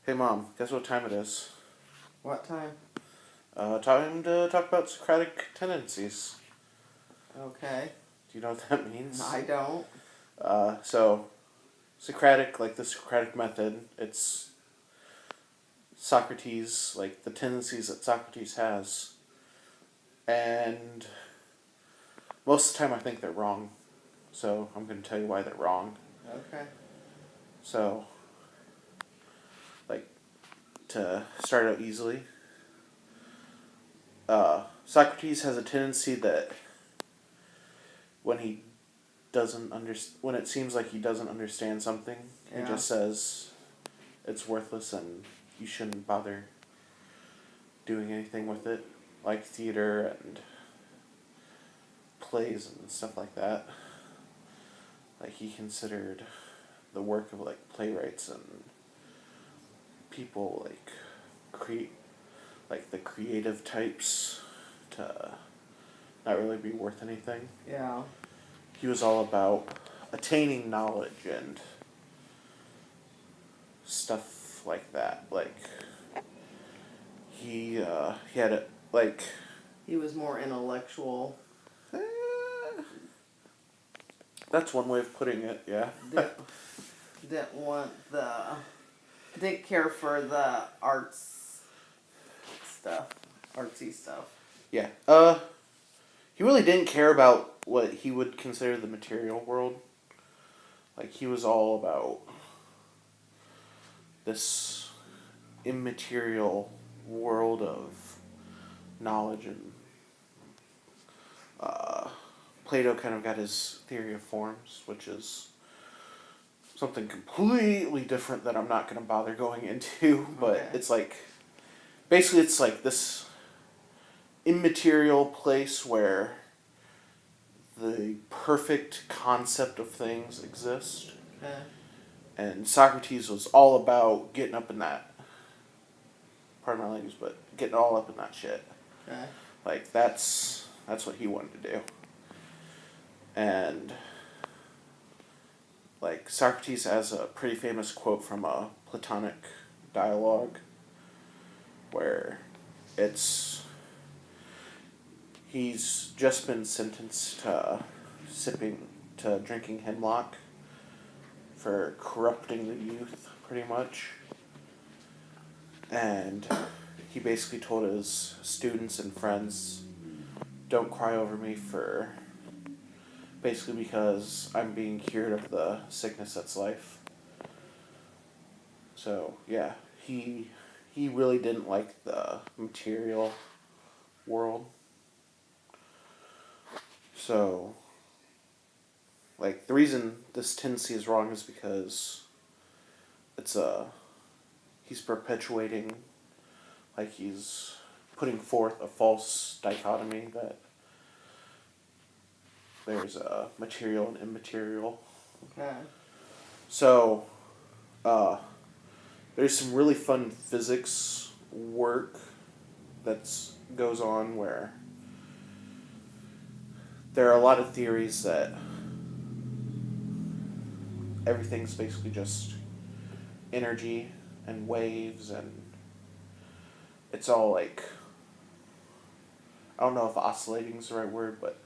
Hey Mom, guess what time it is? What time? Time to talk about Socratic tendencies. Okay. Do you know what that means? I don't. So Socratic, like the Socratic method, it's Socrates, like the tendencies that Socrates has. And most of the time I think they're wrong. So I'm going to tell you why they're wrong. Okay. So, like, to start out easily, Socrates has a tendency that when he when it seems like he doesn't understand something, he Yeah. just says it's worthless and you shouldn't bother doing anything with it, like theater and plays and stuff like that. Like he considered the work of like playwrights and people like create like the creative types to not really be worth anything. Yeah. He was all about attaining knowledge and stuff like that. Like he had a like He was more intellectual. eh, that's one way of putting it. Yeah. Didn't, didn't want the. Didn't care for the arts stuff. Artsy stuff. Yeah. He really didn't care about what he would consider the material world. Like he was all about this immaterial world of knowledge and Plato kind of got his theory of forms, which is something completely different that I'm not going to bother going into, but Okay. it's like basically it's like this immaterial place where the perfect concept of things exist. Okay. And Socrates was all about getting up in that, pardon my language, but getting all up in that shit. Okay. Like that's what he wanted to do. And like Socrates has a pretty famous quote from a Platonic dialogue where it's he's just been sentenced to drinking hemlock for corrupting the youth pretty much. And he basically told his students and friends, don't cry over me for basically because I'm being cured of the sickness that's life. So yeah, he really didn't like the material world. So like the reason this tendency is wrong is because it's he's perpetuating, like he's putting forth a false dichotomy that there's a material and immaterial. Okay. So there's some really fun physics work that's goes on where there are a lot of theories that everything's basically just energy and waves, and it's all like, I don't know if oscillating is the right word, but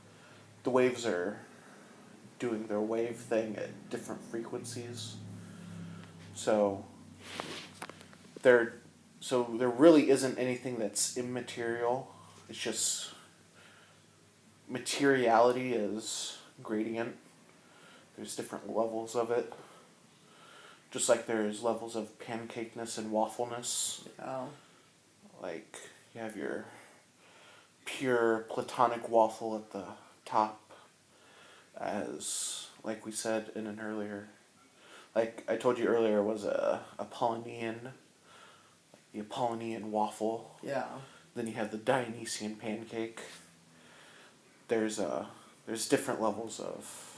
the waves are doing their wave thing at different frequencies. So there there really isn't anything that's immaterial. It's just materiality is gradient. There's different levels of it. Just like there's levels of pancakeness and waffleness. Oh. Like you have your pure platonic waffle at the top, as like we said in an earlier, like I told you earlier, was a Apollonian, the Apollonian waffle. Yeah. Then you have the Dionysian pancake. There's different levels of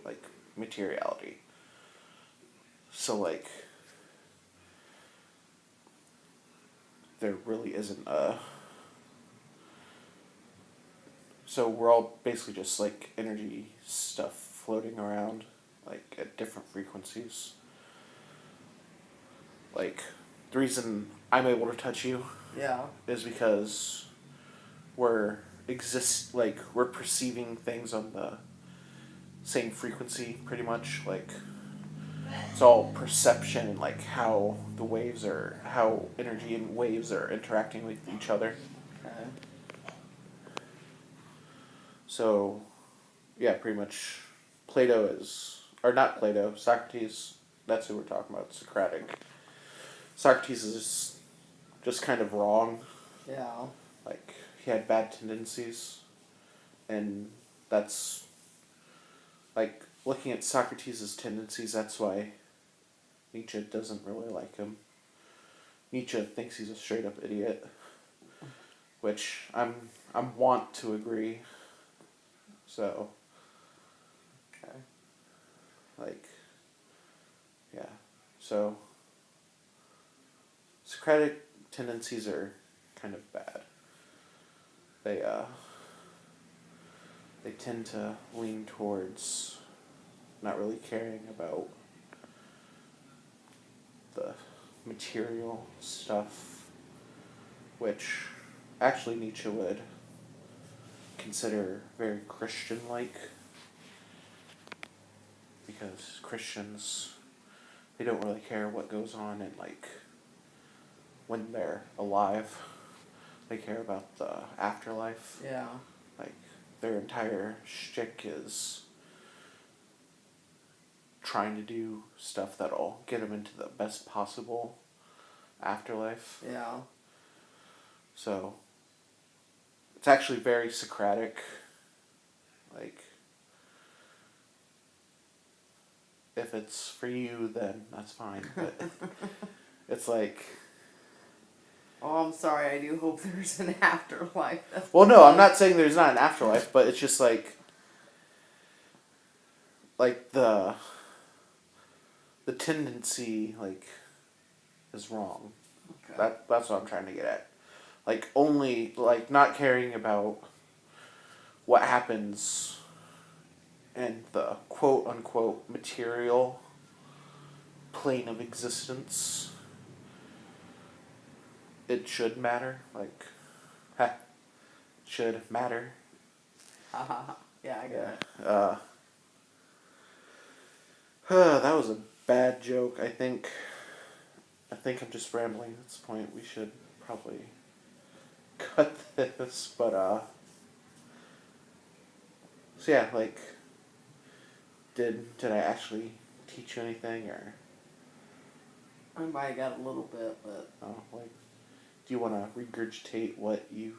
like materiality. So like there really isn't a, so we're all basically just like energy stuff floating around like at different frequencies. Like, the reason I'm able to touch you Yeah. is because we're perceiving things on the same frequency, pretty much. Like, it's all perception and like how energy and waves are interacting with each other. Okay. So, yeah, pretty much or not Plato, Socrates, that's who we're talking about, Socratic. Socrates is just kind of wrong. Yeah. Like, he had bad tendencies, and that's, like, looking at Socrates' tendencies, that's why Nietzsche doesn't really like him. Nietzsche thinks he's a straight up idiot, which I'm want to agree. So, Okay. like, yeah. So, Socratic tendencies are kind of bad. They they tend to lean towards not really caring about the material stuff, which actually Nietzsche would consider very Christian-like, because Christians, they don't really care what goes on in, like, when they're alive. They care about the afterlife. Yeah. Like, their entire shtick is trying to do stuff that'll get them into the best possible afterlife. Yeah. So, it's actually very Socratic. Like, if it's for you, then that's fine. But it's like, Oh, I'm sorry. I do hope there's an afterlife. That's well, no, I'm not saying there's not an afterlife, but it's just like the tendency, like, is wrong. Okay. That's what I'm trying to get at. Like, only, like, not caring about what happens in the quote unquote material plane of existence. It should matter. Like, should matter. Ha ha ha. Yeah, I get it. That was a bad joke. I think I'm just rambling at this point. We should probably cut this, but so yeah, like, did I actually teach you anything, or I might have got a little bit, but like, do you want to regurgitate what you?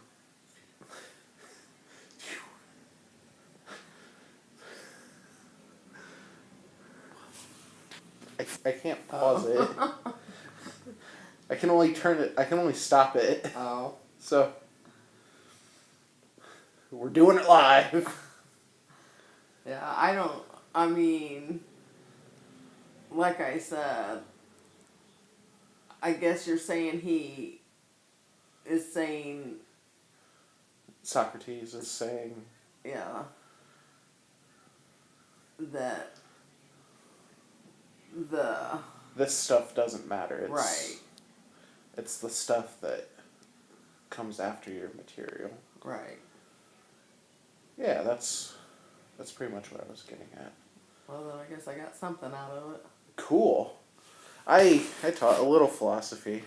I can't pause it. I can only turn it. I can only stop it. oh. So we're doing it live. Yeah, I mean, like I said, I guess you're saying he is saying, Socrates is saying, yeah, that the, this stuff doesn't matter. right, It's the stuff that comes after your material. right. Yeah, that's pretty much what I was getting at. Well, then I guess I got something out of it. Cool. I taught a little philosophy.